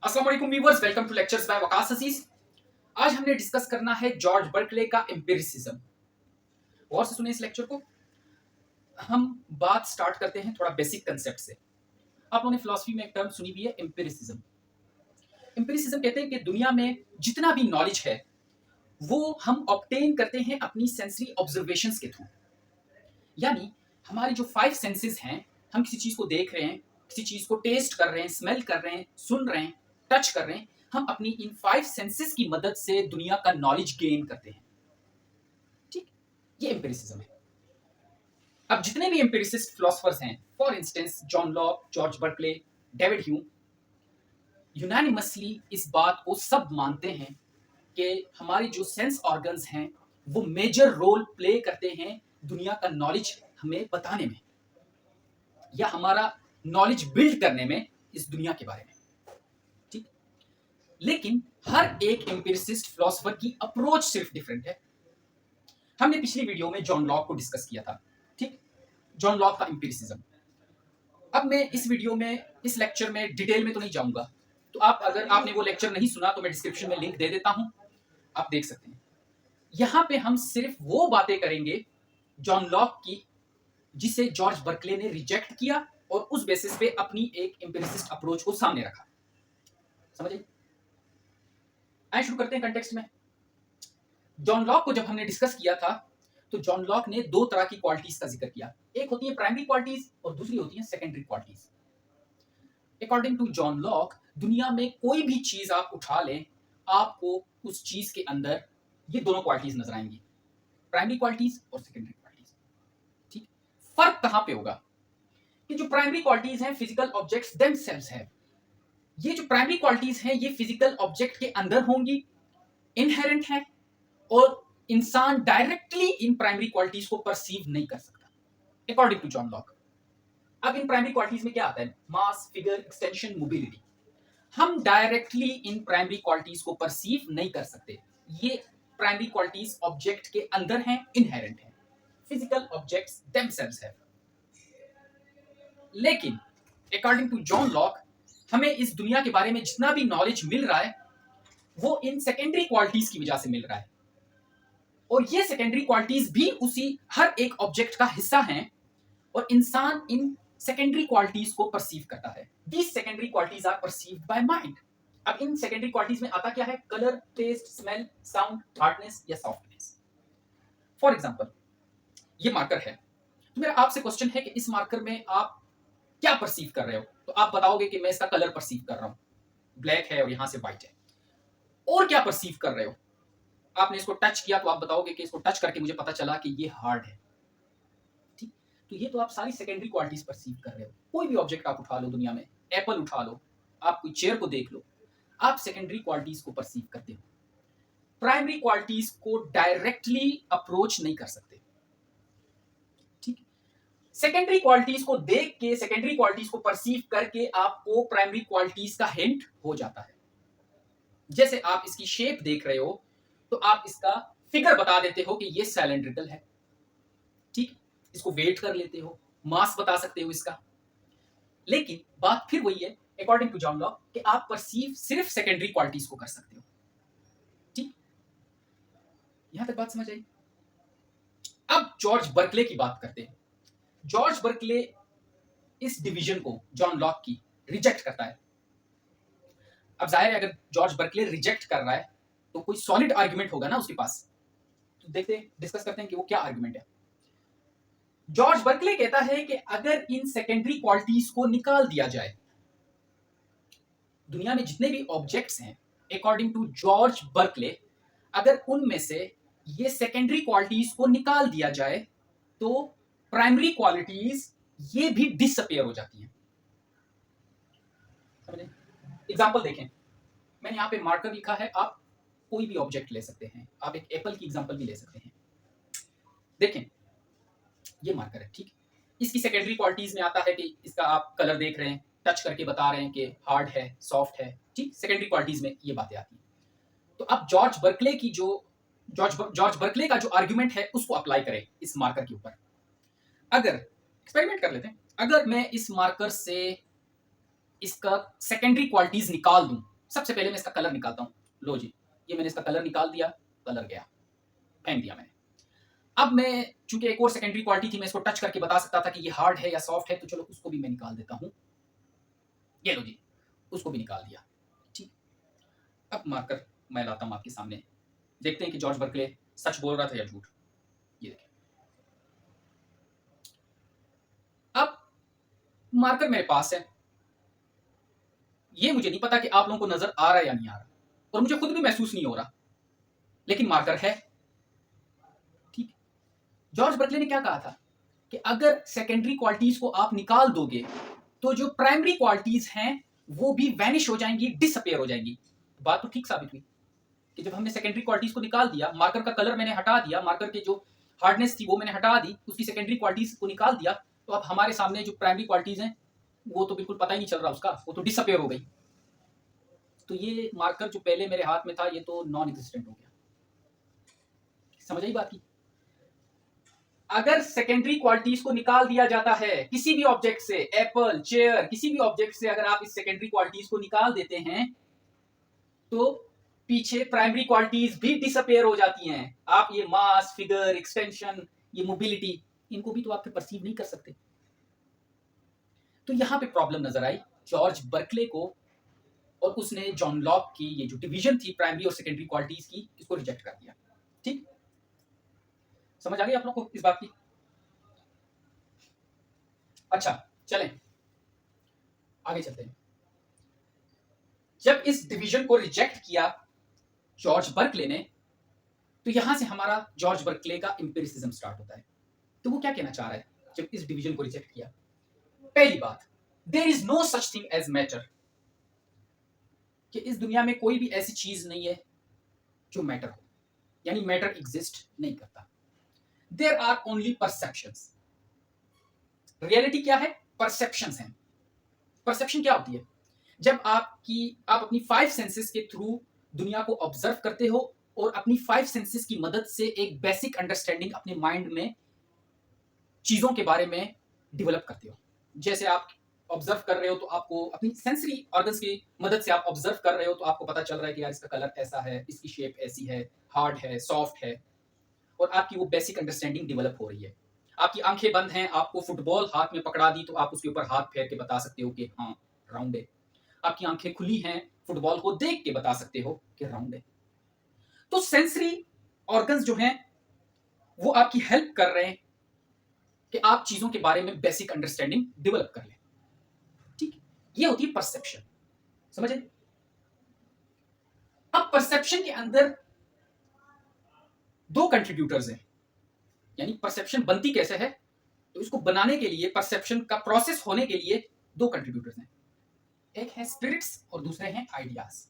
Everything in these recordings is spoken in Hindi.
अस्सलाम वालेकुम viewers, welcome to lectures by Waqas Aziz. आज हमने डिस्कस करना है जॉर्ज बर्कले का एम्पिरिसिज्म। और से सुने इस लेक्चर को। हम बात स्टार्ट करते हैं थोड़ा बेसिक कंसेप्ट से। आप लोगों ने फिलॉसफी में एक टर्म सुनी भी है, एम्पिरिसिज्म। एम्पिरिसिज्म कहते हैं कि दुनिया में जितना भी नॉलेज है वो हम ऑब्टेन करते हैं अपनी सेंसरी ऑब्जर्वेशंस के थ्रू। यानी हमारी जो 5 सेंसेस हैं, हम किसी चीज को देख रहे हैं, किसी चीज को टेस्ट कर रहे हैं, स्मेल कर रहे हैं, सुन रहे हैं, टच कर रहे हैं, हम अपनी इन 5 सेंसेस की मदद से दुनिया का नॉलेज गेन करते हैं। ठीक, ये एम्पिरिसिज्म है। अब जितने भी एम्पिरिसिस्ट फिलोसफर्स हैं, for instance John Locke, George Berkeley, David Hume, unanimously इस बात को सब मानते हैं कि हमारे जो सेंस ऑर्गन्स हैं वो मेजर रोल प्ले करते हैं दुनिया का नॉलेज हमें बताने में या हमारा नॉलेज बिल्ड करने में इस दुनिया के बारे में। ठीक, लेकिन हर एक एम्पिरिसिस्ट फिलोसफर की अप्रोच सिर्फ डिफरेंट है। हमने पिछली वीडियो में जॉन लॉक को डिस्कस किया था। ठीक, जॉन लॉक का एम्पिरिसिज्म। अब मैं इस वीडियो में, इस लेक्चर में डिटेल में तो नहीं जाऊंगा, तो आप अगर आपने वो लेक्चर नहीं सुना तो मैं डिस्क्रिप्शन में लिंक दे देता हूं, आप देख सकते हैं। यहां पे हम सिर्फ वो बातें करेंगे जॉन लॉक की जिसे जॉर्ज बर्कले ने रिजेक्ट किया और उस बेसिस पे अपनी एक एम्पिरिसिस्ट अप्रोच को सामने रखा। समझिए। आइए शुरू करते हैं कंटेक्स्ट में। जॉन लॉक को जब हमने डिस्कस किया था तो जॉन लॉक ने 2 तरह की क्वालिटीज का जिक्र किया। एक होती है प्राइमरी क्वालिटीज और दूसरी होती है secondary qualities. According to John Locke, दुनिया में कोई भी चीज आप उठा लें, आपको उस चीज के अंदर ये दोनों क्वालिटीज नजर आएंगी, प्राइमरी क्वालिटीज और सेकेंडरी क्वालिटीज। ठीक, फर्क कहां पे होगा कि जो प्राइमरी क्वालिटीज हैं फिजिकल ऑब्जेक्ट्स देमसेल्व्स है। ये जो प्राइमरी क्वालिटीज हैं ये फिजिकल ऑब्जेक्ट के अंदर होंगी, इनहेरेंट है, और इंसान डायरेक्टली इन प्राइमरी क्वालिटीज को परसीव नहीं कर सकता अकॉर्डिंग टू जॉन लॉक। अब इन प्राइमरी क्वालिटीज में क्या आता है? मास, फिगर, एक्सटेंशन, मोबिलिटी। हम डायरेक्टली इन प्राइमरी क्वालिटीज को परसीव नहीं कर सकते। ये प्राइमरी क्वालिटीज ऑब्जेक्ट के अंदर हैं, इनहेरेंट है, फिजिकल ऑब्जेक्ट्स देमसेल्व्स है। लेकिन अकॉर्डिंग टू जॉन लॉक, हमें इस दुनिया के बारे में जितना भी नॉलेज मिल रहा है वो इन सेकेंडरी क्वालिटीज की वजह से मिल रहा है, और ये सेकेंडरी क्वालिटीज भी उसी हर एक ऑब्जेक्ट का हिस्सा हैं, और इंसान इन सेकेंडरी क्वालिटीज को परसीव करता है। These secondary qualities are perceived by mind. अब इन सेकेंडरी क्वालिटीज में आता क्या है? Colour, taste, smell, sound, hardness या सॉफ्टनेस। फॉर एग्जांपल, ये मार्कर है, तो मेरा आपसे क्वेश्चन है कि इस मार्कर में आप क्या परसीव कर रहे हो? तो आप बताओगे कि मैं इसका कलर परसीव कर रहा हूं, ब्लैक है और यहां से व्हाइट है। और क्या परसीव कर रहे हो? आपने इसको टच किया तो आप बताओगे कि इसको टच करके मुझे पता चला कि ये हार्ड है। ठीक, तो ये तो आप सारी सेकेंडरी क्वालिटीज परसीव कर रहे हो। कोई भी ऑब्जेक्ट आप उठा लो दुनिया में, एप्पल उठा लो, आप कोई चेयर को देख लो, आप सेकेंडरी क्वालिटीज को परसीव करते हो, प्राइमरी क्वालिटीज को डायरेक्टली अप्रोच नहीं कर सकते। ठीक, सेकेंडरी क्वालिटीज को देख के, सेकेंडरी क्वालिटीज को परसीव करके आपको प्राइमरी क्वालिटीज का हिंट हो जाता है। जैसे आप इसकी शेप देख रहे हो तो आप इसका फिगर बता देते हो कि ये सिलेंड्रिकल है। ठीक, इसको वेट कर लेते हो, मास बता सकते हो इसका। लेकिन बात फिर वही है अकॉर्डिंग टू जॉन लॉक कि आप परसीव सिर्फ सेकेंडरी क्वालिटीज को कर सकते हो। ठीक, यहां तक बात समझ आई। अब जॉर्ज बर्कले की बात करते हैं। जॉर्ज बर्कले इस डिवीजन को जॉन लॉक की रिजेक्ट करता है। अब जाहिर है अगर जॉर्ज बर्कले रिजेक्ट कर रहा है तो कोई सॉलिड आर्गुमेंट होगा ना उसके पास। तो देखते हैं, डिस्कस करते हैं कि वो क्या आर्गुमेंट है। जॉर्ज बर्कले कहता है कि अगर इन सेकेंडरी क्वालिटीज को निकाल दिया जाए, दुनिया में जितने भी ऑब्जेक्ट्स हैं अकॉर्डिंग टू जॉर्ज बर्कले, अगर उनमें से ये सेकेंडरी क्वालिटीज को निकाल दिया जाए तो प्राइमरी क्वालिटीज ये भी डिसअपियर हो जाती हैं। समझे? एग्जांपल देखें, मैंने यहां पे मार्कर लिखा है, आप कोई भी ऑब्जेक्ट ले सकते हैं, आप एक एप्पल की एग्जांपल भी ले सकते हैं। देखें, ये मार्कर है। ठीक, इसकी सेकेंडरी क्वालिटीज में आता है कि इसका आप कलर देख रहे हैं, टच करके बता रहे हैं कि हार्ड है, सॉफ्ट है। ठीक, सेकेंडरी क्वालिटीज में ये बातें आती हैं। तो अब जॉर्ज बर्कले की जो जॉर्ज बर्कले का जो आर्गुमेंट है उसको अप्लाई करें इस मार्कर के ऊपर। अगर एक्सपेरिमेंट कर लेते हैं, अगर मैं इस मार्कर से इसका सेकेंडरी क्वालिटीज निकाल दूं सबसे पहले मैं इसका कलर निकालता हूँ। लो जी, ये मैंने इसका कलर निकाल दिया, कलर गया, फेंक दिया मैंने। अब मैं चूंकि एक और सेकेंडरी क्वालिटी थी, मैं इसको टच करके बता सकता था कि ये हार्ड है या सॉफ्ट है, तो चलो उसको भी मैं निकाल देता हूँ। ये लो जी, उसको भी निकाल दिया। ठीक, अब मार्कर मैं लाता हूँ आपके सामने, देखते हैं कि जॉर्ज बर्कले सच बोल रहा था या झूठ। ये देखिए, अब मार्कर मेरे पास है। ये मुझे नहीं पता कि आप लोगों को नजर आ रहा है या नहीं आ रहा, और मुझे खुद भी महसूस नहीं हो रहा, लेकिन मार्कर है। ठीक, जॉर्ज बर्कले ने क्या कहा था कि अगर सेकेंडरी क्वालिटीज को आप निकाल दोगे तो जो प्राइमरी क्वालिटीज हैं वो भी वैनिश हो जाएंगी, डिसअपियर हो जाएंगी। बात तो ठीक साबित हुई कि जब हमने सेकेंडरी क्वालिटीज को निकाल दिया, मार्कर का कलर मैंने हटा दिया, मार्कर की जो हार्डनेस थी वो मैंने हटा दी, उसकी सेकेंडरी क्वालिटीज को निकाल दिया, तो अब हमारे सामने जो प्राइमरी क्वालिटीज हैं वो तो बिल्कुल पता ही नहीं चल रहा उसका, वो तो डिसअपियर हो गई। तो ये मार्कर जो पहले मेरे हाथ में था ये तो नॉन एग्जिस्टेंट हो गया। समझ आई बात की? अगर सेकेंडरी क्वालिटीज को निकाल दिया जाता है किसी भी ऑब्जेक्ट से, एप्पल, चेयर, किसी भी ऑब्जेक्ट से अगर आप इस सेकेंडरी क्वालिटीज को निकाल देते हैं तो पीछे प्राइमरी क्वालिटीज भी डिसअपियर हो जाती हैं। आप ये मास, फिगर, एक्सटेंशन, ये मोबिलिटी, इनको भी तो आप परसीव नहीं कर सकते। तो यहां पे प्रॉब्लम नजर आई जॉर्ज बर्कले को, और उसने जॉन लॉक की ये जो डिवीजन थी प्राइमरी और सेकेंडरी क्वालिटीज की, इसको रिजेक्ट कर दिया। ठीक, समझ आ गई आप लोग को इस बात की? अच्छा, चलें आगे चलते हैं। जब इस डिवीजन को रिजेक्ट किया जॉर्ज बर्कले ने, तो यहां से हमारा जॉर्ज बर्कले का एम्पिरिसिज्म स्टार्ट होता है। तो वो क्या कहना चाह रहा है जब इस डिवीजन को रिजेक्ट किया? पहली बात, there is no such thing as matter, कि इस दुनिया में कोई भी ऐसी चीज नहीं है जो मैटर हो, यानी मैटर एग्जिस्ट नहीं करता। There are only perceptions. Reality क्या है? परसेप्शंस हैं। परसेप्शन क्या होती है? जब आप अपनी 5 सेंसेस के थ्रू दुनिया को ऑब्जर्व करते हो और अपनी 5 सेंसेस की मदद से एक बेसिक अंडरस्टैंडिंग अपने माइंड में चीजों के बारे में डेवलप करते हो। जैसे आप ऑब्जर्व कर रहे हो तो आपको अपनी सेंसरी ऑर्गन्स की मदद से आप ऑब्जर्व कर रहे हो तो आपको पता चल रहा है कि यार इसका कलर ऐसा है, इसकी शेप ऐसी है, हार्ड है, सॉफ्ट है, और आपकी वो बेसिक अंडरस्टैंडिंग डेवलप हो रही है। आपकी आंखें बंद हैं, आपको फुटबॉल हाथ में पकड़ा दी तो आप उसके ऊपर हाथ फेर के बता सकते हो कि हाँ राउंड है। आपकी आंखें खुली हैं, फुटबॉल को देख के बता सकते हो कि राउंड है। तो सेंसरी ऑर्गन्स जो हैं वो आपकी हेल्प कर रहे हैं कि आप चीजों के बारे में बेसिक अंडरस्टैंडिंग डेवलप कर लें। ठीक, ये होती है परसेप्शन। समझे? अब परसेप्शन के अंदर 2 कंट्रीब्यूटर्स हैं, यानी परसेप्शन बनती कैसे है, तो इसको बनाने के लिए, परसेप्शन का प्रोसेस होने के लिए 2 कंट्रीब्यूटर्स हैं। एक है स्पिरिट्स और दूसरे हैं आइडियाज।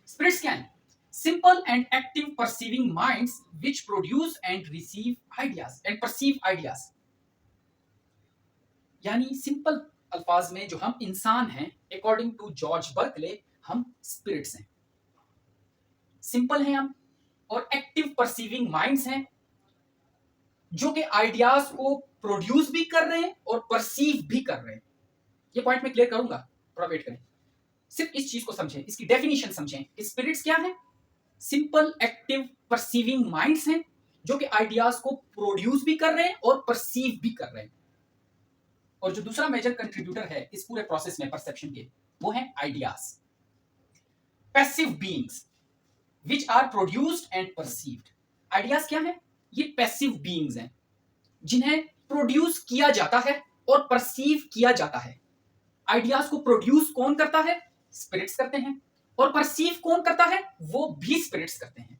स्पिरिट्स क्या है? Simple and active perceiving minds which produce and receive ideas and perceive ideas. यानी सिंपल अल्फाज में जो हम इंसान हैं, अकॉर्डिंग टू जॉर्ज बर्कले हम स्पिरिट्स हैं। सिंपल हैं हम, और एक्टिव परसीविंग माइंड्स हैं जो कि आइडियाज को प्रोड्यूस भी कर रहे हैं और परसीव भी कर रहे हैं। ये पॉइंट मैं क्लियर करूंगा, थोड़ा वेट करें। सिर्फ इस चीज को समझें, इसकी डेफिनेशन समझें। स्पिरिट्स क्या है? सिंपल एक्टिव परसीविंग माइंड्स हैं जो कि आइडियाज को प्रोड्यूस भी कर रहे हैं और परसीव भी कर रहे हैं। और जो दूसरा मेजर कंट्रीब्यूटर है इस पूरे प्रोसेस में परसेप्शन के, वो है ideas, passive beings which are produced and perceived. Ideas क्या है? ये पैसिव बीइंग्स हैं जिन्हें प्रोड्यूस किया जाता है और परसीव किया जाता है। आइडियाज को प्रोड्यूस कौन करता है? स्पिरिट्स करते हैं, और परसीव कौन करता है? वो भी स्पिरिट्स करते हैं।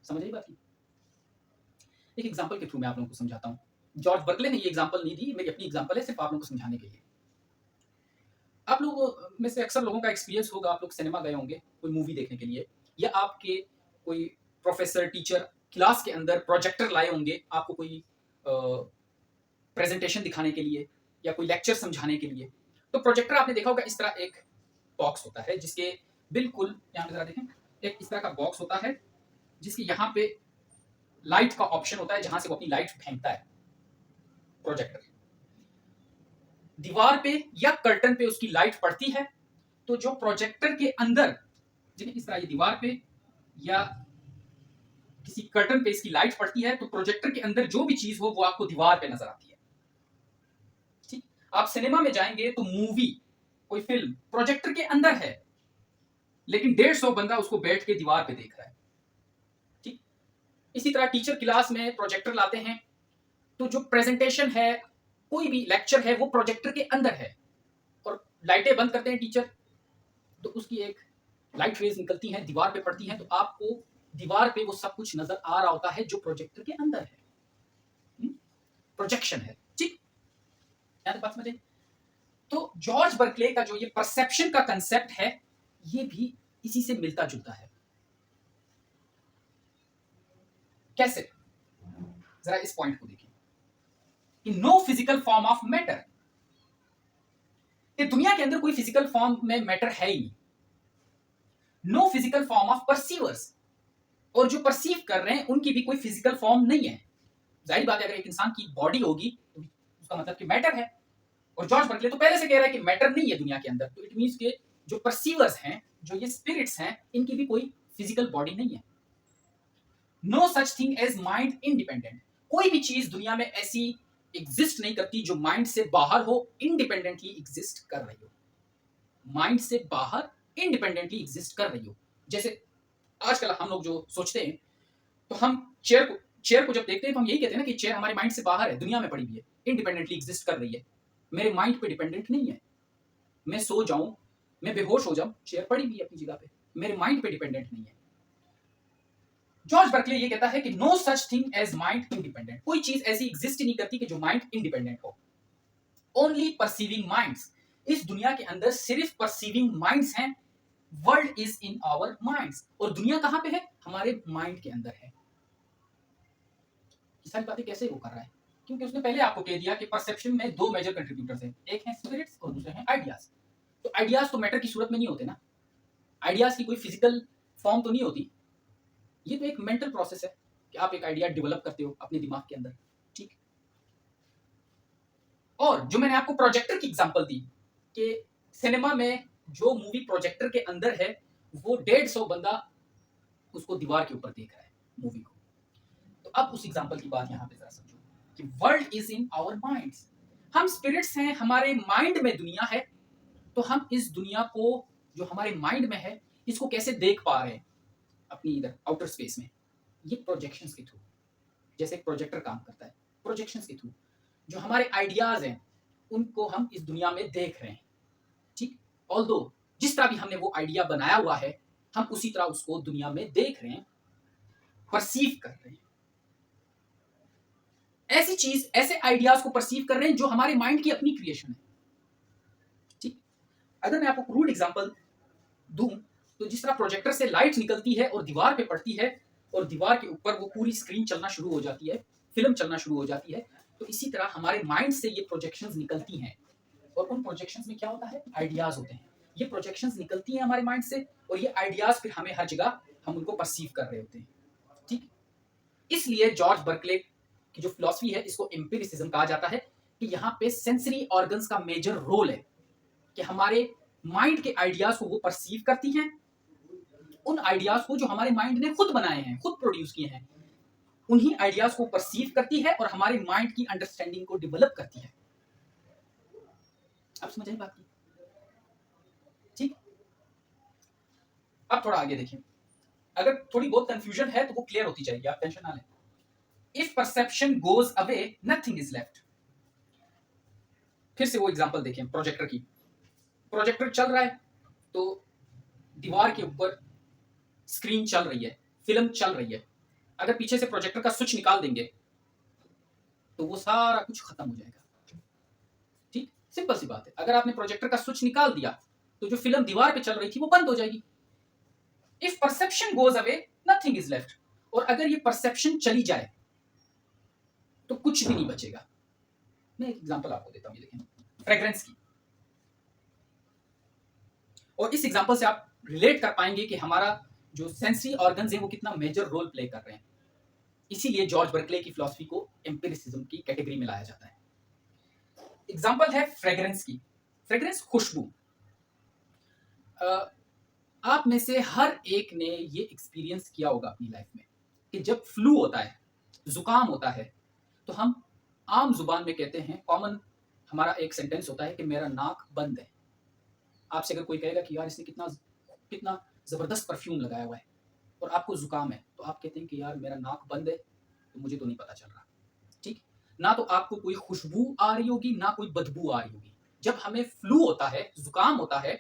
समझ आई बात? एक एग्जांपल के थ्रू मैं आप लोगों को समझाता हूं। जॉर्ज बर्कले ने ये एग्जांपल नहीं दी, मेरी अपनी एग्जांपल है, सिर्फ आप लोगों को समझाने के लिए। आप लोगों में से अक्सर लोगों का एक्सपीरियंस होगा, आप लोग सिनेमा गए होंगे कोई मूवी देखने के लिए, या आपके कोई प्रोफेसर, टीचर क्लास के अंदर प्रोजेक्टर लाए होंगे आपको कोई प्रेजेंटेशन दिखाने के लिए या कोई लेक्चर समझाने के लिए। तो प्रोजेक्टर आपने देखा होगा, इस तरह एक बॉक्स होता है जिसके बिल्कुल यहाँ पे जरा देखें, एक इस तरह का बॉक्स होता है जिसके यहाँ पे लाइट का ऑप्शन होता है जहां से वो अपनी लाइट फेंकता है प्रोजेक्टर। दीवार पे या कर्टन पे उसकी लाइट पड़ती है तो जो प्रोजेक्टर के अंदर, जिन्हें इस तरह ये दीवार पे या किसी कर्टन पे इसकी लाइट पड़ती है, तो प्रोजेक्टर के अंदर जो भी चीज हो वो आपको दीवार पे नजर आती है। ठीक, आप सिनेमा में जाएंगे तो मूवी, कोई फिल्म प्रोजेक्टर के अंदर है, लेकिन 150 बंदा उसको बैठ के दीवार पे देख रहा है। ठीक, इसी तरह टीचर क्लास में प्रोजेक्टर लाते हैं, तो जो प्रेजेंटेशन है, कोई भी लेक्चर है, वो प्रोजेक्टर के अंदर है, और लाइटें बंद करते हैं टीचर, तो उसकी एक लाइट रेज निकलती हैं, दीवार पे पड़ती हैं, तो आपको दीवार पे वो सब कुछ नजर आ रहा होता है जो प्रोजेक्टर के अंदर है। प्रोजेक्शन है। ठीक, याद बात समझे? तो जॉर्ज बर्कले का जो ये परसेप्शन का कंसेप्ट है, ये भी इसी से मिलता जुलता है। कैसे? जरा इस पॉइंट को देखिए कि no physical form of matter, ये दुनिया के अंदर कोई फिजिकल फॉर्म में मैटर है ही नहीं। नो फिजिकल फॉर्म ऑफ परसीवर्स, और जो परसीव कर रहे हैं उनकी भी कोई फिजिकल फॉर्म नहीं है। जाहिर बात है, अगर एक इंसान की बॉडी होगी तो उसका मतलब कि मैटर है, और जॉर्ज बर्कले तो पहले से कह रहा है कि मैटर नहीं है दुनिया के अंदर, तो इट मींस के जो परसीवर्स हैं, जो ये स्पिरिट्स हैं, इनकी भी कोई फिजिकल बॉडी नहीं है। No such thing as mind independent, कोई भी चीज दुनिया में ऐसी एग्जिस्ट नहीं करती जो माइंड से बाहर हो, इंडिपेंडेंटली एग्जिस्ट कर रही हो, माइंड से बाहर इंडिपेंडेंटली एग्जिस्ट कर रही हो। जैसे आजकल हम लोग जो सोचते हैं, तो हम चेयर को जब देखते हैं तो हम यही कहते हैं ना कि चेयर हमारे माइंड से बाहर है, दुनिया में पड़ी हुई है, इंडिपेंडेंटली एग्जिस्ट कर रही है, मेरे माइंड पे डिपेंडेंट नहीं है। मैं सो जाऊं, मैं बेहोश हो जाऊं, चेयर पड़ी हुई है अपनी जगह पे, मेरे माइंड पे डिपेंडेंट नहीं है। जॉर्ज बर्कले ये कहता है कि no such thing as mind independent, कोई चीज ऐसी एग्जिस्ट ही नहीं करती कि जो माइंड इंडिपेंडेंट हो। ओनली परसीविंग माइंड्स, इस दुनिया के अंदर सिर्फ परसीविंग माइंड्स हैं। World is in our minds, और दुनिया कहां पे है? हमारे माइंड के अंदर है। ये सारी बातें कैसे वो कर रहा है? क्योंकि उसने पहले आपको कह दिया कि परसेप्शन में दो मेजर कंट्रीब्यूटर्स हैं, एक है स्पिरिट्स और दूसरे हैं आइडियाज। तो आइडियाज तो मैटर की सूरत में नहीं होते ना, आइडियाज की कोई फिजिकल फॉर्म तो नहीं होती, ये तो एक मेंटल प्रोसेस है कि आप एक आइडिया डेवलप करते हो अपने दिमाग के अंदर। ठीक, और जो मैंने आपको प्रोजेक्टर की एग्जांपल दी कि सिनेमा में जो मूवी प्रोजेक्टर के अंदर है, वो 150 बंदा उसको दीवार के ऊपर देख रहा है मूवी को। तो अब उस एग्जांपल की बात यहाँ पे जरा समझो कि world is in our minds, हम स्पिरिट्स हैं, हमारे माइंड में दुनिया है, तो हम इस दुनिया को जो हमारे माइंड में है, इसको कैसे देख पा रहे हैं अपनी इधर आउटर स्पेस में? ये प्रोजेक्शंस के थ्रू, जैसे एक प्रोजेक्टर काम करता है, प्रोजेक्शंस के थ्रू जो हमारे आइडियाज हैं उनको हम इस दुनिया में देख रहे हैं। ठीक, ऑल्दो जिस तरह भी हमने वो आइडिया बनाया हुआ है, हम उसी तरह उसको दुनिया में देख रहे हैं, परसीव कर रहे हैं। ऐसी चीज, ऐसे आइडियाज को परसीव कर रहे हैं जो हमारे माइंड की अपनी क्रिएशन है। ठीक, अगर मैं आपको क्रूड एग्जांपल दूं, तो जिस तरह प्रोजेक्टर से लाइट निकलती है और दीवार पे पड़ती है, और दीवार के ऊपर वो पूरी स्क्रीन चलना शुरू हो जाती है, फिल्म चलना शुरू हो जाती है, तो इसी तरह हमारे माइंड से ये प्रोजेक्शंस निकलती हैं, और उन प्रोजेक्शंस में क्या होता है? आइडियाज होते हैं। ये प्रोजेक्शंस निकलती हैं हमारे माइंड से, और ये आइडियाज फिर हमें हर जगह हम उनको परसीव कर रहे होते हैं। ठीक, इसलिए जॉर्ज बर्कले की जो फिलॉसफी है, इसको एम्पिरिसिज्म कहा जाता है, कि यहाँ पे सेंसरी ऑर्गन्स का मेजर रोल है कि हमारे माइंड के आइडियाज को वो परसीव करती हैं, उन आइडियाज को जो हमारे माइंड ने खुद बनाए हैं, खुद प्रोड्यूस किए हैं, उन्हीं आइडियाज को परसीव करती है और हमारे माइंड की अंडरस्टैंडिंग को डेवलप करती है। आप समझ आए बात की? ठीक, अब थोड़ा आगे देखिए, अगर थोड़ी बहुत कंफ्यूजन है तो वो क्लियर होती जाएगी, आप टेंशन ना लें। If perception goes away, nothing is left. फिर से वो एग्जांपल देखें प्रोजेक्टर की। प्रोजेक्टर चल रहा है, तो दीवार के ऊपर स्क्रीन चल रही है, फिल्म चल रही है। अगर पीछे से प्रोजेक्टर का स्विच निकाल देंगे तो वो सारा कुछ खत्म हो जाएगा। ठीक, सिंपल सी बात है। अगर आपने प्रोजेक्टर का स्विच निकाल दिया तो जो फिल्म दीवार पे चल रही थी वो बंद हो जाएगी। If perception goes away, nothing is left. और अगर ये परसेप्शन चली जाए तो कुछ भी नहीं बचेगा। मैं एक एग्जांपल आपको देता हूं, ये देखें फ्रेग्रेंस की, और इस एग्जांपल से आप रिलेट कर पाएंगे कि हमारा जो सेंसरी ऑर्गन्स हैं वो कितना मेजर रोल प्ले कर रहे हैं। इसीलिए जॉर्ज बर्कले की फिलॉसफी को एम्पिरिसिज्म की कैटेगरी में लाया जाता है। एग्जांपल है फ्रेग्रेंस की। फ्रेग्रेंस खुशबू। आप में से हर एक ने ये एक्सपीरियंस किया होगा अपनी लाइफ में कि जब फ्लू होता है, जुकाम होता है, तो हम आम जुबान में कहते हैं, कॉमन हमारा एक सेंटेंस होता है कि मेरा नाक बंद है। आपसे अगर कोई कहेगा कि यार इसने कितना कितना जबरदस्त परफ्यूम लगाया हुआ है और आपको जुकाम है, तो आप कहते हैं कि यार मेरा नाक बंद है, तो मुझे तो नहीं पता चल रहा। ठीक, ना तो आपको कोई खुशबू आ रही होगी, ना कोई बदबू आ रही होगी। जब हमें फ्लू होता है, जुकाम होता है,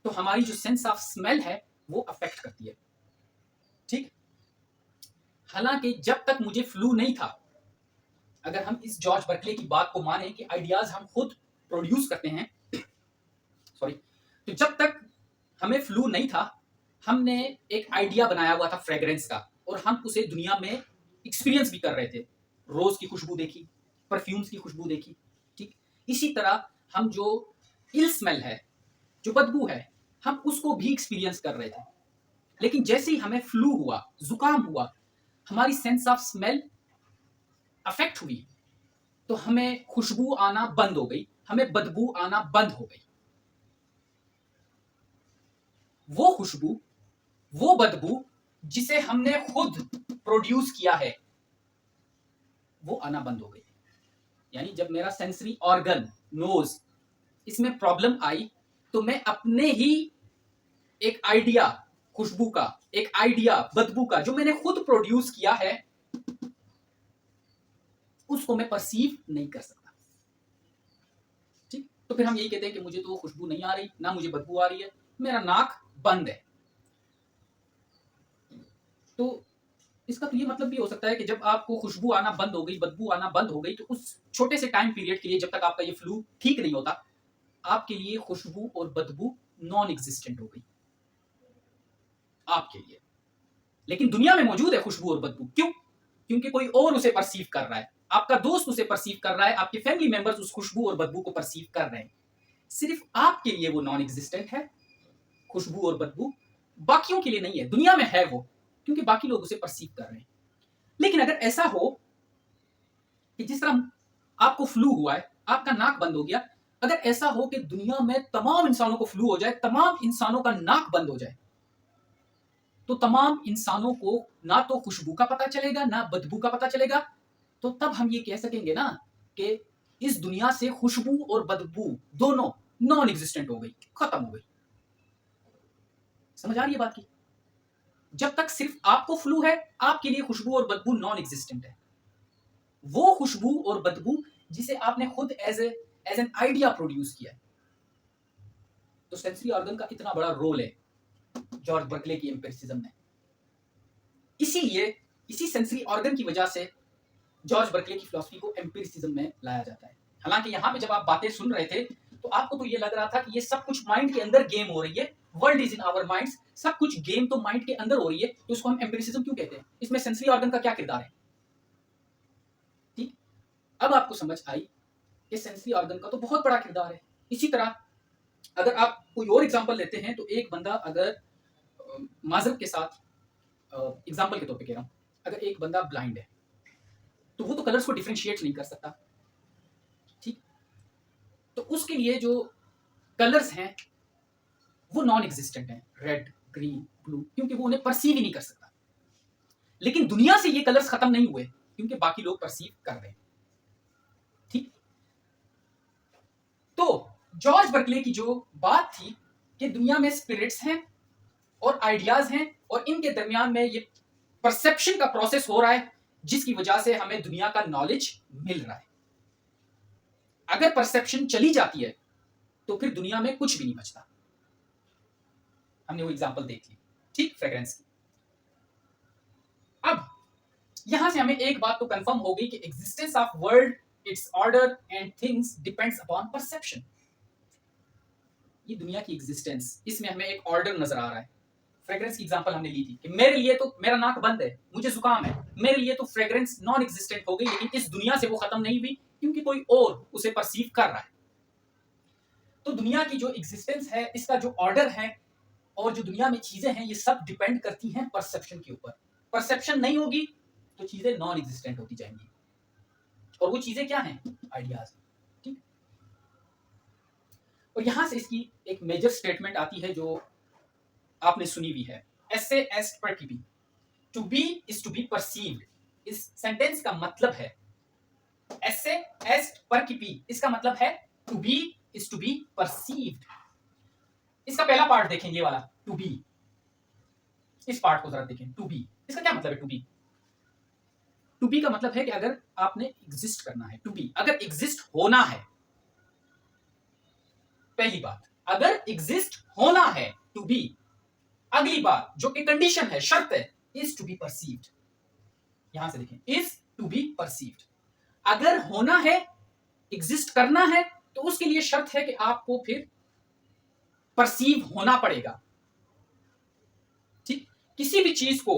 तो हमारी जो सेंस ऑफ स्मेल है वो अफेक्ट करती है। ठीक, हालांकि जब तक मुझे फ्लू नहीं था, अगर हम इस जॉर्ज बर्कले की बात को माने कि आइडियाज हम खुद प्रोड्यूस करते हैं, सॉरी, तो जब तक हमें फ्लू नहीं था, हमने एक आइडिया बनाया हुआ था फ्रेग्रेंस का, और हम उसे दुनिया में एक्सपीरियंस भी कर रहे थे। रोज की खुशबू देखी, परफ्यूम्स की खुशबू देखी। ठीक, इसी तरह हम जो इल स्मेल है, जो बदबू है, हम उसको भी एक्सपीरियंस कर रहे थे। लेकिन जैसे ही हमें फ्लू हुआ, जुकाम हुआ, हमारी सेंस ऑफ स्मेल अफेक्ट हुई, तो हमें खुशबू आना बंद हो गई, हमें बदबू आना बंद हो गई। वो खुशबू, वो बदबू जिसे हमने खुद प्रोड्यूस किया है, वो आना बंद हो गई। यानी जब मेरा सेंसरी ऑर्गन नोज इसमें प्रॉब्लम आई, तो मैं अपने ही एक आइडिया खुशबू का, एक आइडिया बदबू का, जो मैंने खुद प्रोड्यूस किया है, उसको मैं परसीव नहीं कर सकता। ठीक, तो फिर हम यही कहते हैं कि मुझे तो खुशबू नहीं आ रही, ना मुझे बदबू आ रही है, मेरा नाक बंद है। तो इसका तो ये मतलब भी हो सकता है कि जब आपको खुशबू आना बंद हो गई, बदबू आना बंद हो गई, तो उस छोटे से टाइम पीरियड के लिए, जब तक आपका ये फ्लू ठीक नहीं होता, आपके लिए खुशबू और बदबू नॉन एग्जिस्टेंट हो गई आपके लिए। लेकिन दुनिया में मौजूद है खुशबू और बदबू। क्यों? क्योंकि कोई और उसे परसीव कर रहा है, आपका दोस्त उसे परसीव कर रहा है, आपके फैमिली मेंबर्स उस खुशबू और बदबू को परसीव कर रहे हैं। सिर्फ आपके लिए वो नॉन एग्जिस्टेंट है खुशबू और बदबू, बाकियों के लिए नहीं है। दुनिया में है वो, क्योंकि बाकी लोग उसे परसीव कर रहे हैं। लेकिन अगर ऐसा हो कि जिस तरह आपको फ्लू हुआ है, आपका नाक बंद हो गया, अगर ऐसा हो कि दुनिया में तमाम इंसानों को फ्लू हो जाए, तमाम इंसानों का नाक बंद हो जाए, तो तमाम इंसानों को ना तो खुशबू का पता चलेगा, ना बदबू का पता चलेगा। तो तब हम ये कह सकेंगे ना कि इस दुनिया से खुशबू और बदबू दोनों नॉन एग्जिस्टेंट हो गई, खत्म हो गई। समझ आ रही है बात की? जब तक सिर्फ आपको फ्लू है, आपके लिए खुशबू और बदबू नॉन एग्जिस्टेंट है। वो खुशबू और बदबू जिसे आपने खुद एज एन आइडिया प्रोड्यूस किया है। तो सेंसरी ऑर्गन का इतना बड़ा रोल है जॉर्ज बर्कले की एम्पिरिसिज्म में। इसीलिए इसी सेंसरी ऑर्गन की वजह से जॉर्ज बर्कले की फिलॉसफी को एम्पिरिसिज्म में लाया जाता है। हालांकि यहाँ पे जब आप बातें सुन रहे थे, तो आपको तो ये लग रहा था कि ये सब कुछ माइंड के अंदर गेम हो रही है, world is in our minds, सब कुछ गेम तो माइंड के अंदर हो रही है, तो इसको हम एम्पिरिसिज्म क्यों कहते हैं? इसमें सेंसरी ऑर्गन का क्या किरदार है? ठीक, अब आपको समझ आई कि सेंसरी ऑर्गन का तो बहुत बड़ा किरदार है। इसी तरह अगर आप कोई और एग्जांपल लेते हैं, तो एक बंदा अगर माजरत के साथ एग्जांपल के तौर पे कह रहा हूं, अगर एक बंदा ब्लाइंड है, तो वो तो कलर्स को डिफरेंशिएट नहीं कर सकता। ठीक, तो उसके लिए जो कलर्स हैं वो नॉन एग्जिस्टेंट हैं, रेड, ग्रीन, ब्लू, क्योंकि वो उन्हें परसीव ही नहीं कर सकता। लेकिन दुनिया से ये कलर्स खत्म नहीं हुए, क्योंकि बाकी लोग परसीव कर रहे हैं। ठीक, तो जॉर्ज बर्कले की जो बात थी कि दुनिया में स्पिरिट्स हैं और आइडियाज हैं, और इनके दरमियान में ये परसेप्शन का प्रोसेस हो रहा है, जिसकी वजह से हमें दुनिया का नॉलेज मिल रहा है। अगर परसेप्शन चली जाती है, तो फिर दुनिया में कुछ भी नहीं बचता। हमने वो एग्जांपल देख ली, ठीक, फ्रेग्रेंस की। अब यहां से हमें एक बात तो कंफर्म हो गई कि existence of world, it's order and things depends upon perception. ये दुनिया की एग्जिस्टेंस, इसमें हमें एक ऑर्डर नजर आ रहा है। फ्रेग्रेंस की एग्जांपल हमने ली थी कि मेरे लिए तो मेरा नाक बंद है, मुझे जुकाम है, मेरे लिए तो फ्रेग्रेंस नॉन एग्जिस्टेंट हो गई, लेकिन इस दुनिया से वो खत्म नहीं हुई, क्योंकि कोई और उसे परसीव कर रहा है। तो दुनिया की जो एग्जिस्टेंस है, इसका जो ऑर्डर है, और जो दुनिया में चीजें हैं, ये सब डिपेंड करती हैं परसेप्शन के ऊपर। परसेप्शन नहीं होगी तो चीजें नॉन एग्जिस्टेंट होती जाएंगी। और वो चीजें क्या हैं? आइडियाज। ठीक, और यहां से इसकी एक मेजर स्टेटमेंट आती है जो आपने सुनी भी है, एसे एस्ट परकिपी, to be is to be perceived. इस सेंटेंस का मतलब है एसे एस्ट परकिपी, इसका मतलब है to be is to be perceived. इसका पहला पार्ट देखें, ये वाला टू बी, इस पार्ट को जरा देखें। टू बी इसका क्या मतलब है? टू बी, टू बी का मतलब है कि अगर आपने एग्जिस्ट करना है, टू बी अगर एग्जिस्ट होना है, पहली बात अगर एग्जिस्ट होना है टू बी। अगली बात जो कि कंडीशन है, शर्त है, इज टू बी परसीव्ड। यहां से देखें, इज टू बी परसीव्ड। अगर होना है, एग्जिस्ट करना है, तो उसके लिए शर्त है कि आपको फिर परसीव होना पड़ेगा। ठीक, किसी भी चीज को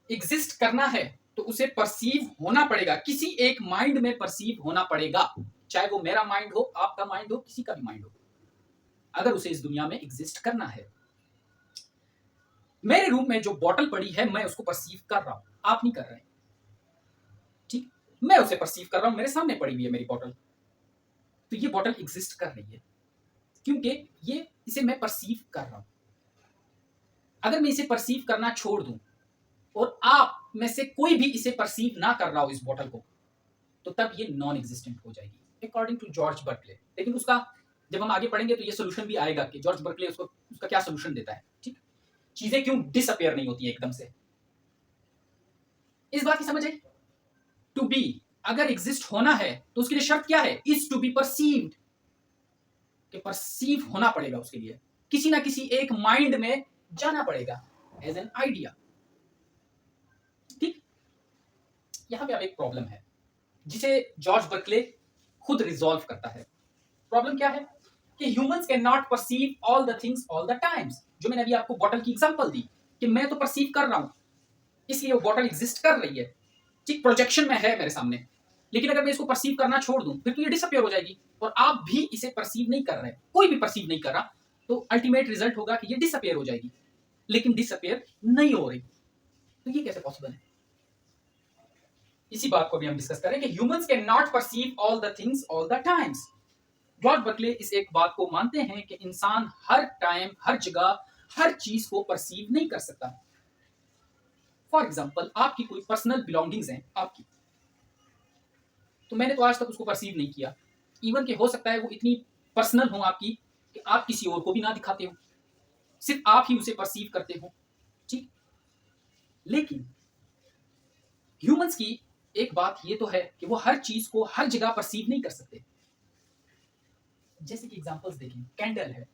एग्जिस्ट करना है तो उसे परसीव होना पड़ेगा, किसी एक माइंड में परसीव होना पड़ेगा, चाहे वो मेरा माइंड हो, आपका माइंड हो, किसी का भी माइंड हो, अगर उसे इस दुनिया में एग्जिस्ट करना है। मेरे रूम में जो बॉटल पड़ी है, मैं उसको परसीव कर रहा हूं, आप नहीं कर रहे हैं। ठीक, मैं उसे परसीव कर रहा हूं, मेरे सामने पड़ी हुई है मेरी बॉटल, तो ये बॉटल एग्जिस्ट कर रही है क्योंकि ये इसे मैं परसीव कर रहा हूं। अगर मैं इसे परसीव करना छोड़ दूं और आप में से कोई भी इसे परसीव ना कर रहा हो इस बॉटल को, तो तब ये नॉन एग्जिस्टेंट हो जाएगी अकॉर्डिंग टू जॉर्ज बर्कले। लेकिन उसका जब हम आगे पढ़ेंगे तो ये सोल्यूशन भी आएगा कि जॉर्ज बर्कले उसका क्या सोल्यूशन देता है। ठीक, चीजें क्यों डिसअपियर नहीं होती एकदम से, इस बात की समझ आई। टू बी अगर एग्जिस्ट होना है तो उसके लिए शर्त क्या है? इज टू बी परसीव्ड, कि परसीव होना पड़ेगा, उसके लिए किसी ना किसी एक माइंड में जाना पड़ेगा एज एन आइडिया। ठीक, यहां पे अब एक प्रॉब्लम है जिसे जॉर्ज बर्कले खुद रिजॉल्व करता है। प्रॉब्लम क्या है कि humans can not perceive all the things all the times. जो मैंने अभी आपको बॉटल की एग्जांपल दी कि मैं तो परसीव कर रहा हूं, इसलिए वो बॉटल एग्जिस्ट कर रही है, ठीक, प्रोजेक्शन में है मेरे सामने, लेकिन अगर मैं इसको परसीव करना छोड़ दूं फिर तो ये डिसअपियर हो जाएगी, और आप भी इसे परसीव नहीं कर रहे, कोई भी परसीव नहीं कर रहा, तो अल्टीमेट रिजल्ट होगा कि ये डिसअपियर हो जाएगी, लेकिन डिसअपियर नहीं हो रही। तो ये कैसे पॉसिबल है? इसी बात को भी हम डिस्कस करें कि humans can not perceive all the things all the times. George Berkeley इस एक बात को मानते हैं कि इंसान हर टाइम, हर जगह, हर चीज को परसीव नहीं कर सकता। फॉर एग्जाम्पल, आपकी कोई पर्सनल बिलोंगिंग्स हैं आपकी, तो मैंने तो आज तक उसको परसीव नहीं किया, इवन कि हो सकता है वो इतनी पर्सनल हो आपकी कि आप किसी और को भी ना दिखाते हो, सिर्फ आप ही उसे परसीव करते हो। ठीक, लेकिन ह्यूमंस की एक बात ये तो है कि वो हर चीज को हर जगह परसीव नहीं कर सकते। जैसे कि एग्जांपल्स देखें, कैंडल है,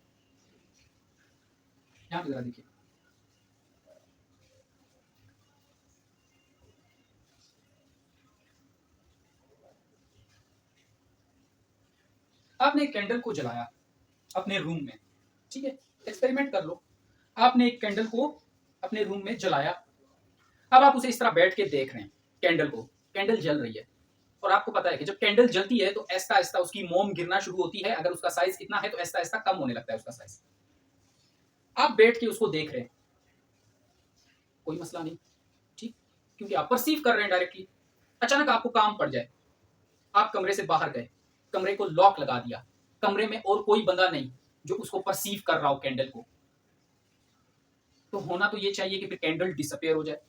यहां पे जरा देखिए, आपने एक कैंडल को जलाया अपने रूम में, ठीक है, एक्सपेरिमेंट कर लो, आपने एक कैंडल को अपने रूम में जलाया, अब आप उसे इस तरह बैठ के देख रहे हैं कैंडल को, कैंडल जल रही है, और आपको पता है कि जब कैंडल जलती है तो आहिस्ता आहिस्ता उसकी मोम गिरना शुरू होती है, अगर उसका साइज इतना है तो आहिस्ता आहिस्ता कम होने लगता है उसका साइज। आप बैठ के उसको देख रहे हैं, कोई मसला नहीं, ठीक, क्योंकि आप परसीव कर रहे हैं डायरेक्टली। अचानक आपको काम पड़ जाए, आप कमरे से बाहर गए, कमरे को लॉक लगा दिया, कमरे में और कोई बंदा नहीं जो उसको परसीव कर रहा हो कैंडल को, तो होना तो ये चाहिए कि फिर कैंडल डिसअपियर हो जाए।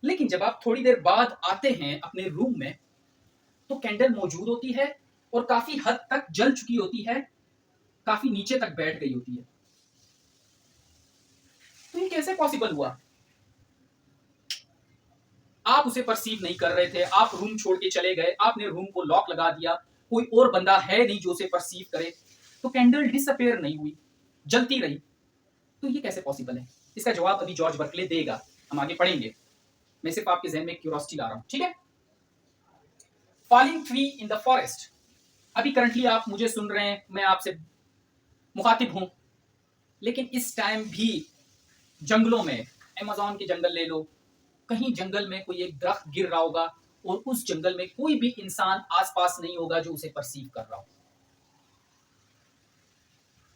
लेकिन जब आप थोड़ी देर बाद आते हैं अपने रूम में, तो कैंडल मौजूद होती है और काफी हद तक जल चुकी होती है, काफी नीचे तक बैठ गई होती है। तो ये कैसे पॉसिबल हुआ? आप उसे परसीव नहीं कर रहे थे, आप रूम छोड़ के चले गए, आपने रूम को लॉक लगा दिया, कोई और बंदा है नहीं जो उसे परसीव करे, तो कैंडल डिसअपियर नहीं हुई, जलती रही। तो ये कैसे पॉसिबल है? इसका जवाब अभी जॉर्ज बर्कले देगा, हम आगे पढ़ेंगे, मैं सिर्फ आपके जहन में क्यूरियोसिटी ला रहा हूं, ठीक है। Falling tree in the forest, अभी करंटली आप मुझे सुन रहे हैं, मैं आपसे मुखातिब हूं, लेकिन इस टाइम भी जंगलों में, अमेज़न के जंगल ले लो, कहीं जंगल में कोई एक दरख्त गिर रहा होगा और उस जंगल में कोई भी इंसान आसपास नहीं होगा जो उसे परसीव कर रहा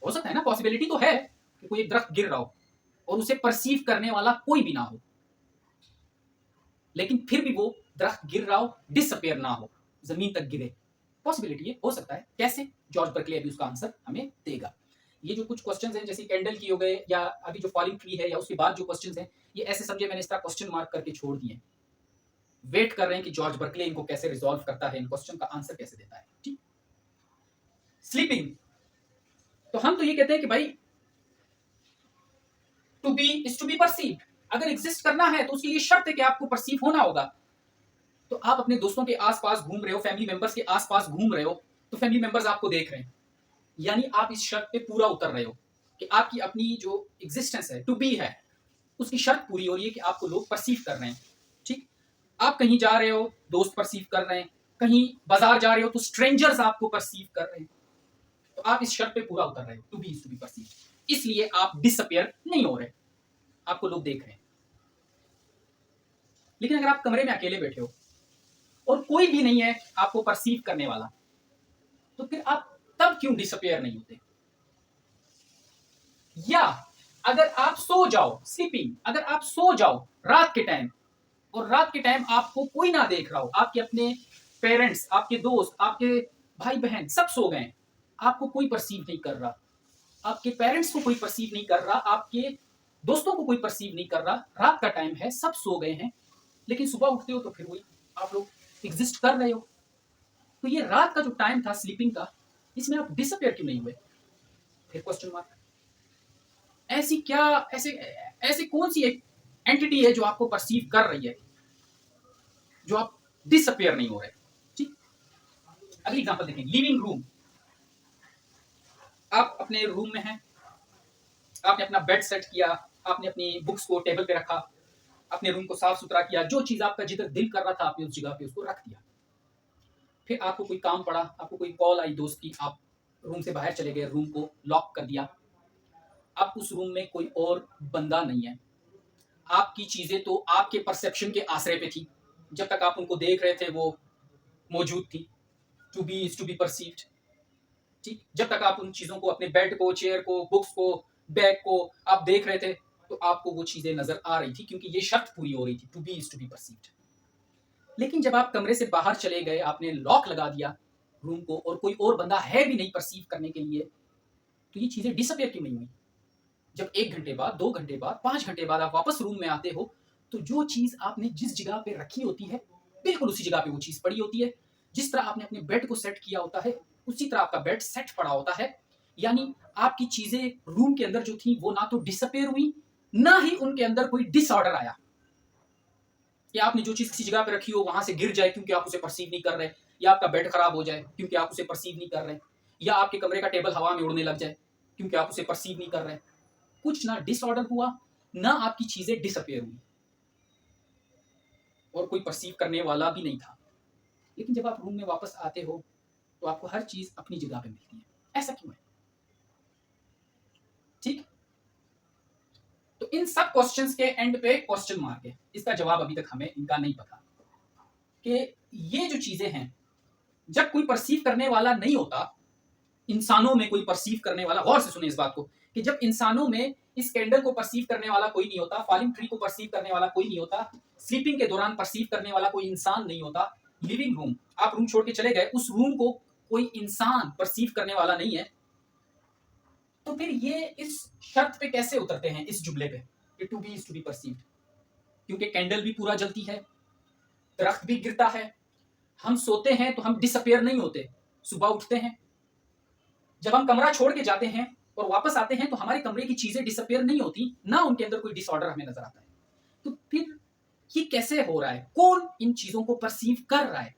हो सकता है ना, पॉसिबिलिटी तो है कि कोई एक दरख्त गिर रहा हो और उसे परसीव करने वाला कोई भी ना हो, लेकिन फिर भी वो दरख्त गिर रहा हो, डिसअपियर ना हो, जमीन तक गिरे, पॉसिबिलिटी है, हो सकता है। कैसे? जॉर्ज बर्कले अभी उसका आंसर हमें देगा। ये जो कुछ क्वेश्चंस हैं जैसे कैंडल की हो गए या अभी जो फॉलिंग ट्री है या उसके बाद जो क्वेश्चंस हैं, ये ऐसे समझे मैंने इस तरह क्वेश्चन मार्क करके छोड़ दिए, वेट कर रहे हैं कि जॉर्ज बर्कले इनको कैसे रिजॉल्व करता है, इन क्वेश्चन का आंसर कैसे देता है। ठीक, स्लीपिंग, तो हम तो ये कहते हैं कि भाई to be is to be perceived, अगर एग्जिस्ट करना है तो उसके लिए शर्त है कि आपको परसीव होना होगा। तो आप अपने दोस्तों के आसपास घूम रहे हो, फैमिली मेंबर्स के आसपास घूम रहे हो, तो फैमिली मेंबर्स आपको देख रहे हैं, यानी आप इस शर्त पे पूरा उतर रहे हो कि आपकी अपनी जो एग्जिस्टेंस है, टू बी है, उसकी शर्त पूरी हो रही है कि आपको लोग परसीव कर रहे हैं। ठीक, आप कहीं जा रहे हो, दोस्त परसीव कर रहे हैं, कहीं बाजार जा रहे हो तो स्ट्रेंजर्स आपको परसीव कर रहे हैं, तो आप इस शर्त पे पूरा उतर रहे हो, टू बी परसीव, इसलिए आप डिसअपियर नहीं हो रहे, आपको लोग देख रहे हैं। लेकिन अगर आप कमरे में अकेले बैठे हो और कोई भी नहीं है आपको परसीव करने वाला, तो फिर आप तब क्यों डिसअपियर नहीं होते? या अगर आप सो जाओ, स्लीपिंग, अगर आप सो जाओ रात के टाइम और रात के टाइम आपको कोई ना देख रहा हो, आपके अपने पेरेंट्स, आपके दोस्त, आपके भाई बहन सब सो गए, आपको कोई परसीव नहीं कर रहा, आपके पेरेंट्स को कोई परसीव नहीं कर रहा, आपके दोस्तों को कोई परसीव नहीं कर रहा, रात का टाइम है, सब सो गए हैं, लेकिन सुबह उठते हो तो फिर वही आप लोग एग्जिस्ट कर रहे हो। तो ये रात का जो टाइम था स्लीपिंग का, इसमें आप डिसअपियर क्यों नहीं हुए? फिर क्वेश्चन मार्क। ऐसी क्या, ऐसे ऐसे कौन सी एक एंटिटी है जो आपको परसीव कर रही है, जो आप डिसअपियर नहीं हो रहे? ठीक, अगली एग्जांपल देखें, लिविंग रूम। आप अपने रूम में हैं, आपने अपना बेड सेट किया, आपने अपनी बुक्स को टेबल पे रखा, अपने रूम को साफ सुथरा किया, जो चीज आपका जिधर दिल कर रहा था आपने उस जगह पे उसको रख दिया। फिर आपको कोई काम पड़ा, आपको कोई कॉल आई दोस्त की, आप रूम से बाहर चले गए, रूम को लॉक कर दिया, अब उस रूम में कोई और बंदा नहीं है, आपकी चीजें तो आपके परसेप्शन के आश्रय पे थी, जब तक आप उनको देख रहे थे वो मौजूद थी, to be is to be perceived. ठीक, जब तक आप उन चीजों को, अपने बेड को, चेयर को, बुक्स को, बैग को आप देख रहे थे, तो आपको वो चीजें नजर आ रही थी क्योंकि ये शर्त पूरी हो रही थी, to be is to be perceived. लेकिन जब आप कमरे से बाहर चले गए, आपने लॉक लगा दिया रूम को और कोई और बंदा है भी नहीं परसीव करने के लिए, तो ये चीजें डिसअपियर क्यों नहीं हुई? जब 1 घंटे बाद, 2 घंटे बाद, 5 घंटे बाद आप वापस रूम में आते हो, तो जो चीज आपने जिस जगह पे रखी होती है बिल्कुल उसी जगह पे वो चीज पड़ी होती है। जिस तरह आपने अपने बेड को सेट किया होता है उसी तरह आपका बेड सेट पड़ा होता है, यानी आपकी चीजें रूम के अंदर जो थी वो ना तो डिसअपियर हुई, ना ही उनके अंदर कोई डिसऑर्डर आया कि आपने जो चीज किसी जगह पे रखी हो वहां से गिर जाए क्योंकि आप उसे परसीव नहीं कर रहे, या आपका बेड खराब हो जाए क्योंकि आप उसे परसीव नहीं कर रहे, या आपके कमरे का टेबल हवा में उड़ने लग जाए क्योंकि आप उसे परसीव नहीं कर रहे। कुछ ना डिसऑर्डर हुआ, ना आपकी चीजें डिसअपियर हुई, और कोई परसीव करने वाला भी नहीं था। लेकिन जब आप रूम में वापस आते हो तो आपको हर चीज अपनी जगह पे मिलती है। ऐसा क्यों है? ठीक, तो इन सब क्वेश्चंस के एंड पे क्वेश्चन मार्क है, इसका जवाब अभी तक हमें इनका नहीं पता कि ये जो चीजें हैं, जब कोई परसीव करने वाला नहीं होता, इंसानों में कोई परसीव करने वाला, गौर से सुने इस बात को, कि जब इंसानों में इस कैंडल को परसीव करने वाला कोई नहीं होता, फॉलिंग ट्री को परसीव करने वाला कोई नहीं होता, स्लीपिंग के दौरान परसीव करने वाला कोई इंसान नहीं होता, लिविंग रूम, आप रूम छोड़ के चले गए, उस रूम को कोई इंसान परसीव करने वाला नहीं है, तो फिर ये इस शर्त पे कैसे उतरते हैं, इस जुमले पे कि to be is to be perceived? क्योंकि कैंडल भी पूरा जलती है, दरख्त भी गिरता है, हम सोते हैं तो हम डिसअपियर नहीं होते, सुबह उठते हैं, जब हम कमरा छोड़ के जाते हैं और वापस आते हैं तो हमारे कमरे की चीजें डिसअपियर नहीं होती, ना उनके अंदर कोई डिसऑर्डर हमें नजर आता है। तो फिर ये कैसे हो रहा है? कौन इन चीजों को परसीव कर रहा है?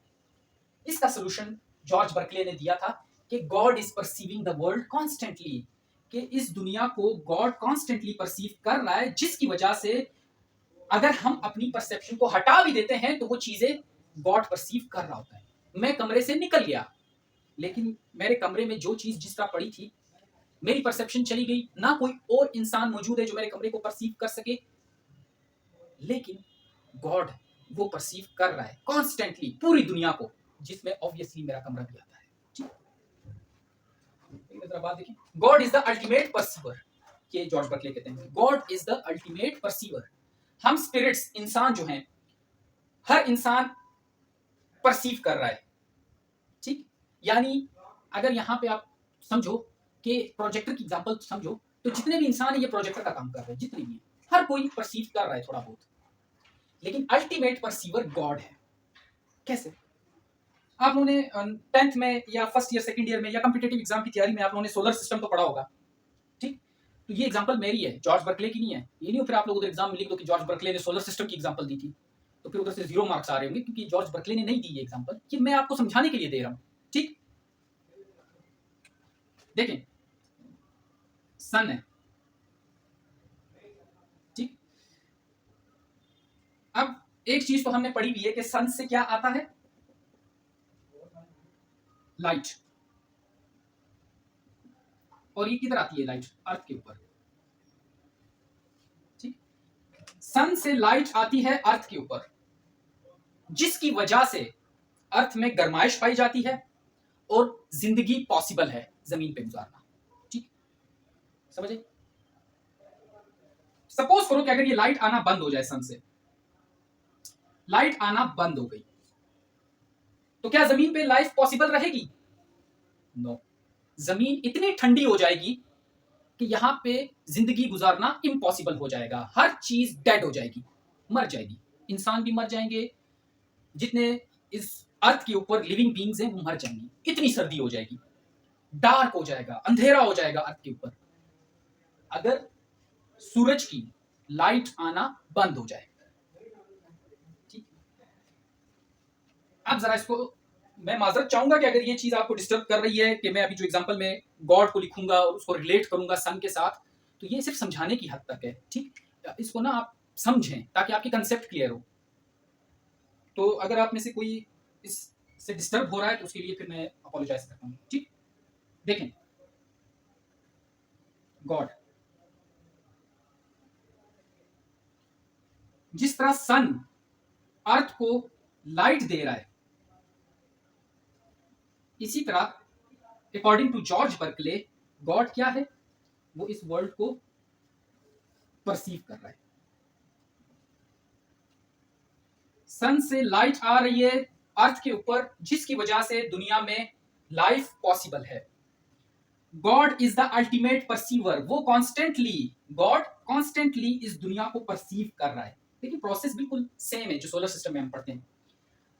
इसका सोल्यूशन जॉर्ज बर्कले ने दिया था कि God is perceiving the world constantly, कि इस दुनिया को गॉड कॉन्स्टेंटली परसीव कर रहा है, जिसकी वजह से अगर हम अपनी परसेप्शन को हटा भी देते हैं तो वो चीजें गॉड परसीव कर रहा होता है। मैं कमरे से निकल गया, लेकिन मेरे कमरे में जो चीज जिस तरह पड़ी थी, मेरी परसेप्शन चली गई, ना कोई और इंसान मौजूद है जो मेरे कमरे को परसीव कर सके, लेकिन गॉड वो परसीव कर रहा है कॉन्स्टेंटली पूरी दुनिया को, जिसमें ऑब्वियसली मेरा कमरा भी आता है। बात देखिए, God is the ultimate perceiver, ये जॉर्ज बर्कले कहते हैं, God is the ultimate perceiver. हम स्पिरिट्स, इंसान जो हैं, हर इंसान परसीव कर रहा है। ठीक, यानी अगर यहां पे आप समझो कि प्रोजेक्टर की एग्जांपल समझो, तो जितने भी इंसान ये प्रोजेक्टर का काम कर रहे हैं, जितने भी हैं, हर कोई परसीव कर रहा है थोड़ा बहुत, लेकिन अल्टीमेट परसीवर गॉड है। कैसे? आप लोगों ने 10th में या फर्स्ट ईयर सेकंड ईयर में या कॉम्पिटिटिव एग्जाम की तैयारी में आप लोगों ने सोलर सिस्टम तो पढ़ा होगा, ठीक? तो ये एग्जांपल मेरी है, जॉर्ज बर्कले की नहीं है। ये नहीं हो फिर आप लोग उधर एग्जाम में लिख दो कि जॉर्ज बर्कले ने सोलर सिस्टम की एग्जांपल दी थी, तो फिर उधर से 0 मार्क्स आ रहे होंगे, क्योंकि जॉर्ज बर्कले ने नहीं दी ये एग्जांपल, कि मैं आपको समझाने के लिए दे रहा हूं, ठीक? देखें, सन है, ठीक? अब एक चीज तो हमने पढ़ी हुई है कि सन से क्या आता है? लाइट। और ये किधर आती है लाइट? अर्थ के ऊपर, ठीक? सन से लाइट आती है अर्थ के ऊपर, जिसकी वजह से अर्थ में गर्माइश पाई जाती है और जिंदगी पॉसिबल है जमीन पे गुजारना, ठीक? समझे? सपोज करो कि अगर ये लाइट आना बंद हो जाए, सन से लाइट आना बंद हो गई, तो क्या जमीन पे लाइफ पॉसिबल रहेगी? नो। जमीन इतनी ठंडी हो जाएगी कि यहां पे जिंदगी गुजारना इम्पॉसिबल हो जाएगा, हर चीज डेड हो जाएगी, मर जाएगी, इंसान भी मर जाएंगे, जितने इस अर्थ के ऊपर लिविंग बींग्स हैं वो मर जाएंगी, इतनी सर्दी हो जाएगी, डार्क हो जाएगा, अंधेरा हो जाएगा अर्थ के ऊपर, अगर सूरज की लाइट आना बंद हो जाए, ठीक? अब जरा इसको मैं माजरत चाहूंगा कि अगर ये चीज आपको डिस्टर्ब कर रही है कि मैं अभी जो एग्जांपल में गॉड को लिखूंगा और उसको रिलेट करूंगा सन के साथ, तो ये सिर्फ समझाने की हद तक है, ठीक? इसको ना आप समझें ताकि आपकी कंसेप्ट क्लियर हो। तो अगर आप में से कोई इससे डिस्टर्ब हो रहा है तो उसके लिए फिर मैं अपोलोजाइज करता हूँ, ठीक? देखें, गॉड जिस तरह सन अर्थ को लाइट दे रहा है, इसी तरह according to George Berkeley God क्या है? वो इस वर्ल्ड को परसीव कर रहा है। सन से लाइट आ रही है अर्थ के ऊपर, जिसकी वजह से दुनिया में लाइफ पॉसिबल है। God is the ultimate perceiver, वो गॉड कॉन्स्टेंटली इस दुनिया को परसीव कर रहा है। देखिए प्रोसेस बिल्कुल सेम है जो सोलर सिस्टम में हम पढ़ते हैं।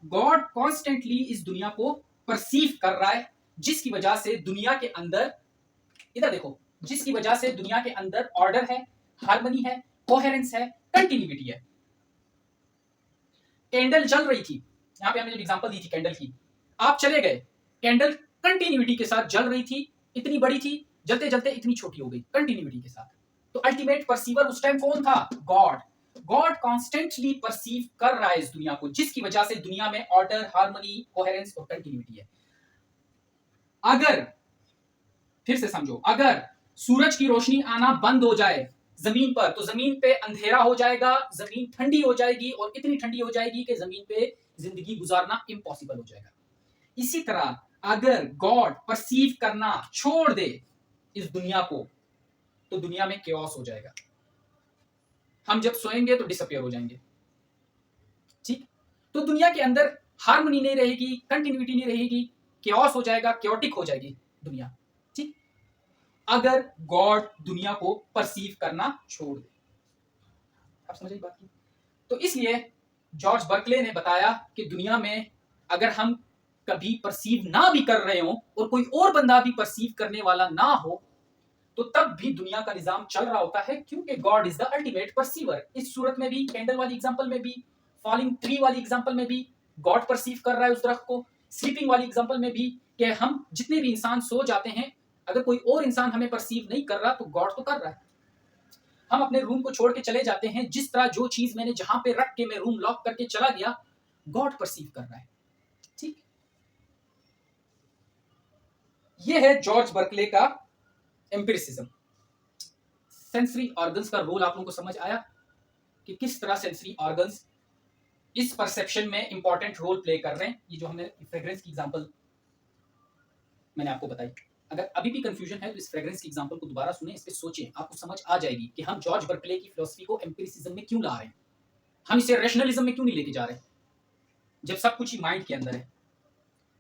गॉड कॉन्स्टेंटली इस दुनिया को परसीव कर रहा है, जिसकी वजह से दुनिया के अंदर, इधर देखो, जिसकी वजह से दुनिया के अंदर ऑर्डर है, हार्मनी है, कोहेरेंस है, कंटिन्यूटी है। कैंडल जल रही थी, यहां पे हमने जो एग्जांपल दी थी कैंडल की, आप चले गए, कैंडल कंटिन्यूटी के साथ जल रही थी, इतनी बड़ी थी, जलते जलते इतनी छोटी हो गई, कंटिन्यूटी के साथ। तो अल्टीमेट परसीवर उस टाइम कौन था? गॉड। गॉड कॉन्स्टेंटली परसीव कर रहा है इस दुनिया को, जिसकी वजह से दुनिया में ऑर्डर, हार्मनी, कोहेरेंस और कंटिन्यूटी है। अगर फिर से समझो, अगर सूरज की रोशनी आना बंद हो जाए जमीन पर, तो जमीन पे अंधेरा हो जाएगा, जमीन ठंडी हो जाएगी और इतनी ठंडी हो जाएगी कि जमीन पे जिंदगी गुजारना इम्पॉसिबल हो जाएगा। इसी तरह अगर गॉड परसीव करना छोड़ दे इस दुनिया को, तो दुनिया में केओस हो जाएगा, हम जब सोएंगे तो डिसअपियर हो जाएंगे, ठीक? तो दुनिया के अंदर हार्मनी नहीं रहेगी, कंटिन्यूटी नहीं रहेगी, केओस हो जाएगा, केओटिक हो जाएगी दुनिया, ठीक? अगर गॉड दुनिया को परसीव करना छोड़ दे। आप समझिए बात की? तो इसलिए जॉर्ज बर्कले ने बताया कि दुनिया में अगर हम कभी परसीव ना भी कर रहे हो और कोई और बंदा भी परसीव करने वाला ना हो, तो तब भी दुनिया का निजाम चल रहा होता है, क्योंकि God is the ultimate perceiver. इस सूरत में भी, कैंडल वाली एग्जांपल में भी, फॉलिंग ट्री वाली एग्जांपल में भी गॉड परसीव कर रहा है उस दरख्त को, स्लीपिंग वाली एग्जांपल में भी कि हम जितने भी इंसान सो जाते हैं, अगर कोई और इंसान हमें परसीव नहीं कर रहा तो गॉड तो कर रहा है। हम अपने रूम को छोड़ के चले जाते हैं, जिस तरह जो चीज मैंने जहां पे रख के मैं रूम लॉक करके चला गया, गॉड परसीव कर रहा है, ठीक? ये है जॉर्ज बर्कले का एम्पिरिसिज्म। सेंसरी ऑर्गन्स का रोल आप लोगों को समझ आया कि किस तरह सेंसरी ऑर्गन्स इस परसेप्शन में इंपॉर्टेंट रोल प्ले कर रहे हैं। ये जो हमने फ्रेग्रेंस की एग्जांपल मैंने आपको बताई, अगर अभी भी कंफ्यूजन है तो इस फ्रेग्रेंस की एग्जांपल को दोबारा सुने, इस पे सोचें, आपको समझ आ जाएगी कि हम जॉर्ज बर्कले की फिलॉसफी को एम्पिरिसिज्म में क्यों ला रहे हैं, हम इसे रैशनलिज्म में क्यों नहीं लेके जा रहे, जब सब कुछ ही माइंड के अंदर है।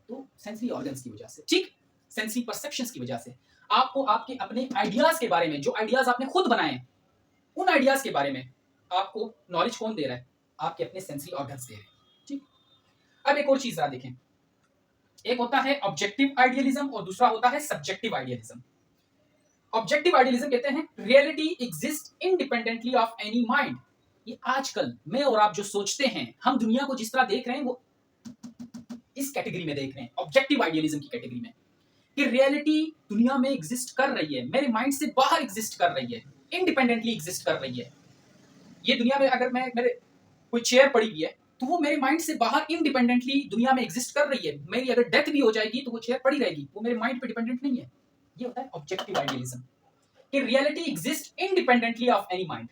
तो सेंसरी ऑर्गन्स की वजह से, ठीक, सेंसरी परसेप्शंस की वजह से। आपको आपके अपने आइडियाज के बारे में, जो आइडियाज आपने खुद बनाए हैं, उन आइडियाज के बारे में आपको नॉलेज कौन दे रहा है? आपके अपने सेंसरी ऑर्गन्स दे रहे हैं। ठीक, अब एक और चीज जरा देखें, एक होता है ऑब्जेक्टिव आइडियलिज्म और दूसरा होता है सब्जेक्टिव आइडियलिज्म। ऑब्जेक्टिव आइडियलिज्म कहते हैं reality exist independently of any mind. ये आजकल मैं और आप जो सोचते हैं, हम दुनिया को जिस तरह देख रहे हैं वो इस कैटेगरी में देख रहे हैं, ऑब्जेक्टिव आइडियलिज्म की कैटेगरी में, कि रियलिटी दुनिया में एग्जिस्ट कर रही है, मेरे माइंड से बाहर एग्जिस्ट कर रही है, इंडिपेंडेंटली एग्जिस्ट कर रही है। ये दुनिया में अगर मैं मेरे कोई चेयर पड़ी हुई है तो वो मेरे माइंड से बाहर इंडिपेंडेंटली दुनिया में एग्जिस्ट कर रही है। मेरी अगर डेथ भी हो जाएगी तो वो चेयर पड़ी रहेगी, वो मेरे माइंड पे डिपेंडेंट नहीं है। ये होता है ऑब्जेक्टिव आइडियलिज्म, कि reality exist independently of any mind.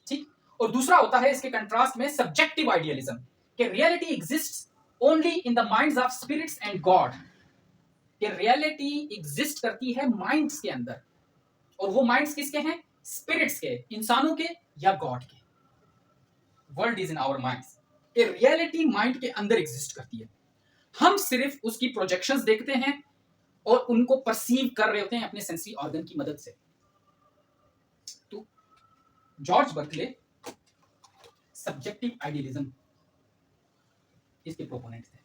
ठीक, और दूसरा होता है इसके कंट्रास्ट में सब्जेक्टिव आइडियलिज्म, कि reality exist only in the minds of spirits and God. कि रियलिटी एग्जिस्ट करती है माइंड्स के अंदर, और वो माइंड्स किसके हैं? स्पिरिट्स के, इंसानों के या गॉड के। World is in our minds. कि रियलिटी माइंड के अंदर एग्जिस्ट करती है, हम सिर्फ उसकी प्रोजेक्शंस देखते हैं और उनको परसीव कर रहे होते हैं अपने सेंसरी ऑर्गन की मदद से। तो जॉर्ज बर्कले सब्जेक्टिव आइडियलिज्म इसके प्रोपोनेंट थे।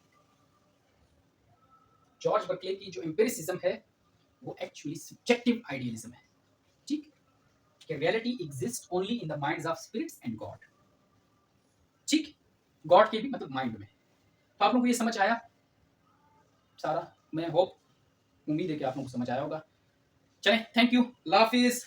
जॉर्ज बर्कले की जो एम्पिरिसिज्म है वो एक्चुअली सब्जेक्टिव आइडियलिज्म है। ठीक, कि reality exist only in the minds of spirits and God. ठीक, गॉड के भी मतलब माइंड में। तो आप लोगों को ये समझ आया सारा? मैं होप, उम्मीद है कि आप लोगों को समझ आया होगा। चलें, थैंक यू, अल्लाह हाफिज।